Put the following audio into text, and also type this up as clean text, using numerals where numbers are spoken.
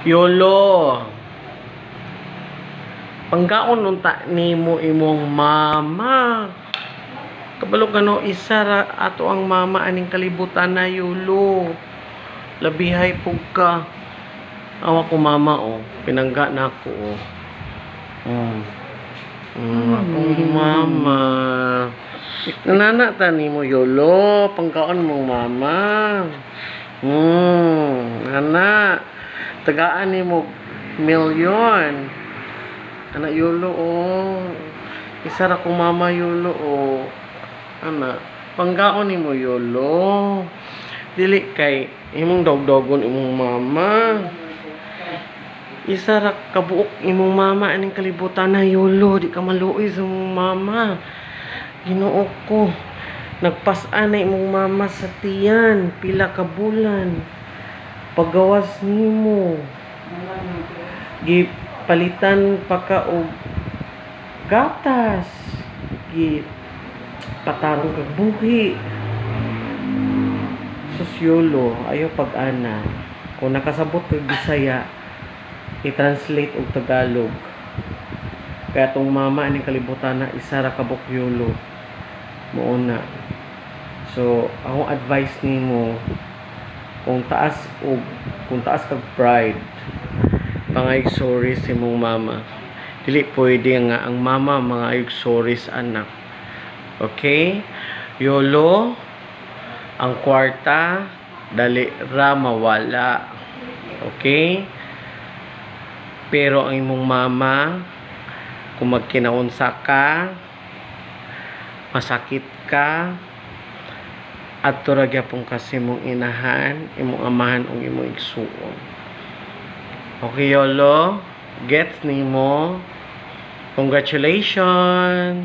Yolo, panggaon unta nimo imong mama. Kabalo kano isa ra ato ang mama aning kalibutan na Yolo. Labihay pug ka. Awa ko mama pinangga na ako akong mama. Nanana ta nimo Yolo, panggaon mong mama. Ana, tagaan nimo milyon. Ana Yolo isa ra ko mama Yolo Ana, panggaon nimo Yolo. Dili kay imong dogdogon imong mama. Isa ra kabuok imong mama aning kalibutan na Yolo, di ka maluoy sa imong mama. Ginoo ko, nagpas-an na imong mama sa tiyan, pila ka bulan. Pagawas nimo. Gipalitan pa ka og gatas. Patarong kag buhi. Sus Yolo, ayo pag-ana. Kung nakasabot kag Bisaya, i-translate og Tagalog. Kaya tong mama aning kalibutan na isa ra kabuk Yolo. Mouna. So, akong advice nimo, kung taas kag pride, pangayog sorry sa imong mama. Dili pwede nga ang mama mga ayog sorry sa anak. Okay? Yolo, ang kwarta dali ra mawala. Okay? Pero ang imong mama, kung magkinaunsa ka, masakit ka, at gyapon kasi mong inahan, imong amahan o imong igsuon. Okay, Yolo? Gets nimo? Congratulations!